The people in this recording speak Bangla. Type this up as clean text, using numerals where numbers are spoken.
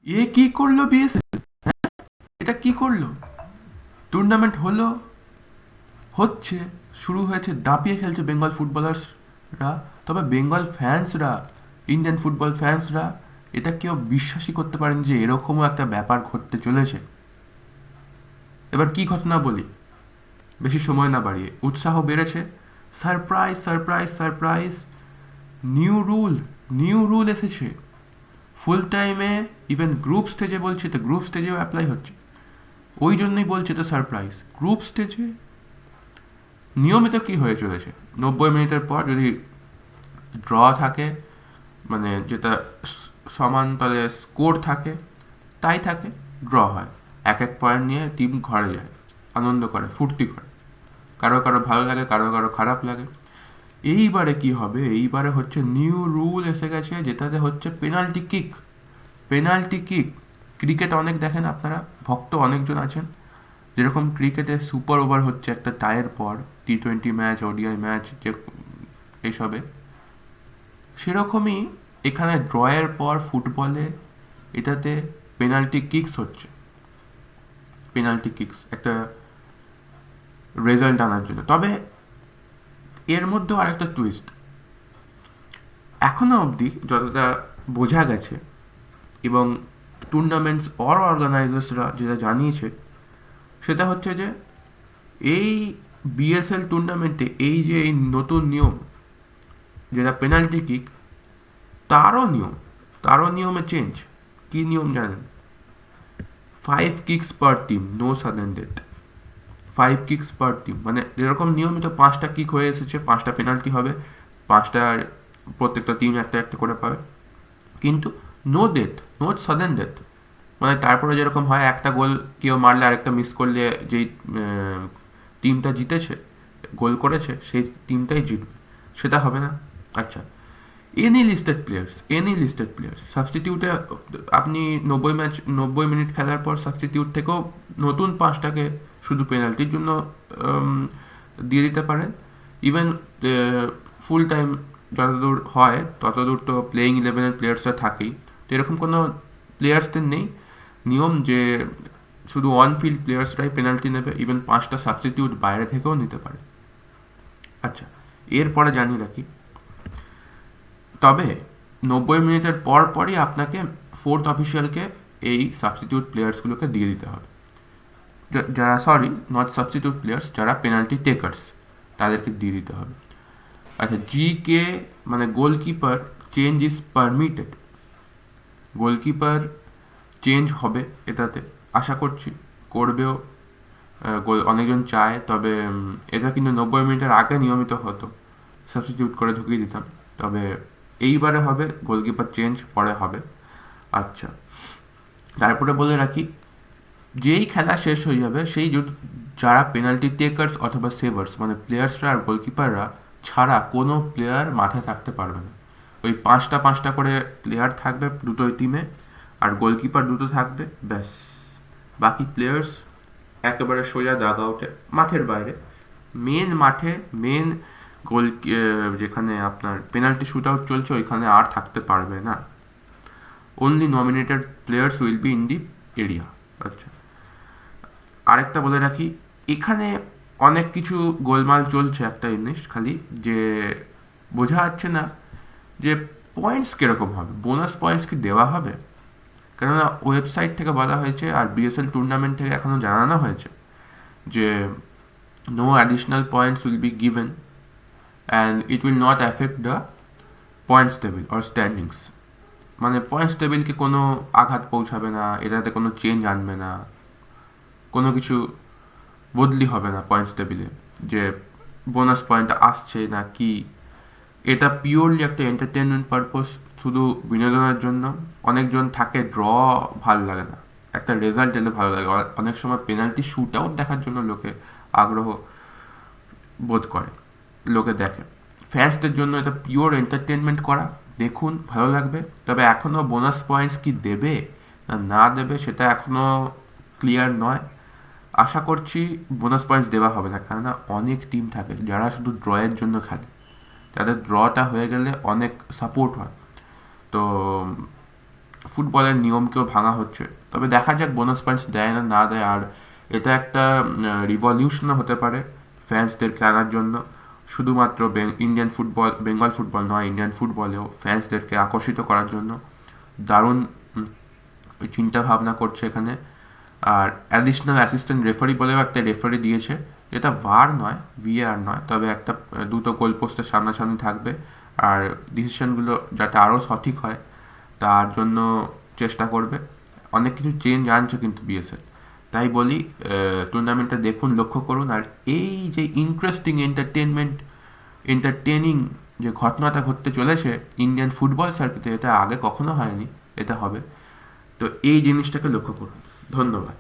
কি করলো বিএসএল? এটা কি করলো? টুর্নামেন্ট হলো, হচ্ছে, শুরু হয়েছে, দাপিয়ে খেলছে বেঙ্গল ফুটবলার্সরা। তবে বেঙ্গল ফ্যান্সরা, ইন্ডিয়ান ফুটবল ফ্যান্সরা এটা কেউ বিশ্বাসই করতে পারেন যে এরকমও একটা ব্যাপার ঘটতে চলেছে। এবার কি ঘটনা বলি, বেশি সময় না বাড়িয়ে। উৎসাহ বেড়েছে। Surprise surprise surprise, new rule, new rule এসেছে ফুল টাইমে। ইভেন গ্রুপ স্টেজে বলছে, তো গ্রুপ স্টেজেও অ্যাপ্লাই হচ্ছে। ওই জন্যই বলছে তো সারপ্রাইজ। গ্রুপ স্টেজে নিয়মিত কি হয়ে চলেছে, 90 মিনিটের পর যদি ড্র থাকে, মানে যেটা সমান তলে স্কোর থাকে, তাই থাকে, ড্র হয়, এক এক পয়েন্ট নিয়ে টিম ঘরে যায়, আনন্দ করে, ফুর্তি করে। কারো কারো ভালো লাগে, কারো কারো খারাপ লাগে। এইবারে কি হবে, এইবারে হচ্ছে নিউ রুল এসে গেছে, যেটাতে হচ্ছে penalty kick. Penalty kick, cricket অনেক দেখেন আপনারা, ভক্ত অনেকজন আছেন। যেরকম ক্রিকেটে সুপার ওভার হচ্ছে একটা টাইয়ের পর, T20 ম্যাচ, ওডিআই ম্যাচ, যে এইসবে, সেরকমই এখানে ড্রয়ের পর ফুটবলে এটাতে পেনাল্টি কিকস হচ্ছে। পেনাল্টি কিকস একটা রেজাল্ট আনার জন্য। তবে এর মধ্যেও আরেকটা টুইস্ট, এখনো অবধি যতটা বোঝা গেছে এবং টুর্নামেন্টস অর্গানাইজার্সরা যেটা জানিয়েছে, সেটা হচ্ছে যে এই বিএসএল টুর্নামেন্টে এই যে এই নতুন নিয়ম, যেটা পেনাল্টি কিক, তারও নিয়ম, তারও নিয়মে চেঞ্জ। কি নিয়ম জানেন? 5 kicks per team, no sudden death. 5 kicks per team, মানে যেরকম নিয়মিত 5টা কিক হয়ে এসেছে, 5টা পেনাল্টি হবে, 5টা, প্রত্যেকটা টিম একটা একটা করে পাবে, কিন্তু no death, no sudden death. মানে তারপরে যেরকম হয়, একটা গোল কেউ মারলে আরেকটা মিস করলে যেই টিমটা জিতেছে, গোল করেছে, সেই টিমটাই জিতবে, সেটা হবে না। আচ্ছা, এনি লিস্টেড প্লেয়ার্স সাবস্টিটিউটে, আপনি 90 মিনিট খেলার পর সাবস্টিটিউট থেকেও নতুন 5টাকে শুধু পেনাল্টির জন্য দিয়ে দিতে পারেন। ইভেন ফুল টাইম যতদূর হয় ততদূর তো প্লেয়িং ইলেভেনের প্লেয়ার্সরা থাকেই। তো এরকম কোনো প্লেয়ার্সদের নেই নিয়ম যে শুধু অন ফিল্ড প্লেয়ার্সরাই পেনাল্টি নেবে, ইভেন 5টা সাবস্টিটিউট বাইরে থেকেও নিতে পারে। আচ্ছা, এরপরে জানিয়ে রাখি, তবে 90 মিনিটের পর পরই আপনাকে ফোর্থ অফিসিয়ালকে এই সাবস্টিটিউট প্লেয়ার্সগুলোকে দিয়ে দিতে হবে। যারা, সরি, নট সাবস্টিটিউট প্লেয়ার্স, যারা পেনাল্টি টেকার্স, তাদেরকে দিয়ে দিতে হবে। আচ্ছা, কে, মানে goalkeeper change is permitted. Goalkeeper change হবে এটাতে, আশা করছি করবেও। অনেকজন চায়, তবে এটা কিন্তু 90 মিনিটের আগে নিয়মিত হতো, সাবস্টিটিউট করে ঢুকিয়ে দিতাম। তবে এইবারে হবে, গোলকিপার চেঞ্জ পরে হবে। আচ্ছা, তারপরে বলে রাখি, যেই খেলা শেষ হয়ে যাবে, সেই যারা পেনাল্টি টেকার্স অথবা সেভার্স, মানে প্লেয়ার্সরা আর গোলকিপাররা ছাড়া কোনো প্লেয়ার মাঠে থাকতে পারবে না। ওই 5টা করে প্লেয়ার থাকবে দুটোই টিমে, আর গোলকিপার দুটো থাকবে, ব্যাস। বাকি প্লেয়ার্স একেবারে সোজা দাগ আউটে, মাঠের বাইরে। মেন মাঠে, মেন গোল, যেখানে আপনার পেনাল্টি শুট আউট চলছে, ওইখানে আর থাকতে পারবে না। Only nominated players will be in the area. আচ্ছা, আরেকটা বলে রাখি, এখানে অনেক কিছু গোলমাল চলছে, একটা জিনিস খালি যে বোঝা যাচ্ছে না যে পয়েন্টস কীরকম হবে, বোনাস পয়েন্টস কি দেওয়া হবে। কেননা ওয়েবসাইট থেকে বলা হয়েছে আর বিএসএল টুর্নামেন্ট থেকে এখনও জানানো হয়েছে যে no additional points will be given and it will not affect the points table or standings. মানে পয়েন্টস টেবিলকে কোনো আঘাত পৌঁছাবে না, এটাতে কোনো চেঞ্জ আনবে না, কোনো কিছু বদলি হবে না পয়েন্টস টেবিলে, যে বোনাস পয়েন্ট আসছে না কি। এটা পিওরলি একটা এন্টারটেনমেন্ট পারপোজ, শুধু বিনোদনের জন্য। অনেকজন থাকে ড্র ভাল লাগে না, একটা রেজাল্ট এলে ভালো লাগে। অনেক সময় পেনাল্টি শুট আউট দেখার জন্য লোকে আগ্রহ বোধ করে, লোকে দেখে। ফ্যান্সদের জন্য এটা পিওর এন্টারটেনমেন্ট করা, দেখুন, ভালো লাগবে। তবে এখনও বোনাস পয়েন্টস কি দেবে না না দেবে সেটা এখনও ক্লিয়ার নয়। আশা করছি বোনাস পয়েন্টস দেওয়া হবে না, কেননা অনেক টিম থাকে যারা শুধু ড্রয়ের জন্য খেলে, তাদের ড্রটা হয়ে গেলে অনেক সাপোর্ট হয়। তো ফুটবলের নিয়মকেও ভাঙা হচ্ছে। তবে দেখা যাক বোনাস পয়েন্টস দেয় না না দেয়। আর এটা একটা রিভলিউশনও হতে পারে ফ্যান্সদেরকে আনার জন্য। শুধুমাত্র ইন্ডিয়ান ফুটবল, বেঙ্গল ফুটবল নয়, ইন্ডিয়ান ফুটবলেও ফ্যান্সদেরকে আকর্ষিত করার জন্য দারুণ চিন্তা ভাবনা করছে এখানে। আর অ্যাডিশনাল অ্যাসিস্ট্যান্ট রেফারি বলেও একটা রেফারি দিয়েছে, যেটা ভার নয়, ভিএআর নয়, তবে একটা দুটো গোল পোস্টের সামনাসামনি থাকবে। আর ডিসিশনগুলো যাতে আরও সঠিক হয় তার জন্য চেষ্টা করবে। অনেক কিছু চেঞ্জ আনছে কিন্তু বিএসএল। তাই বলি টুর্নামেন্টটা দেখুন, লক্ষ্য করুন। আর এই যে ইন্টারেস্টিং এন্টারটেনিং যে ঘটনাটা ঘটতে চলেছে ইন্ডিয়ান ফুটবল সার্কিটে, এটা আগে কখনো হয়নি, এটা হবে। তো এই জিনিসটাকে লক্ষ্য করুন। ধন্যবাদ।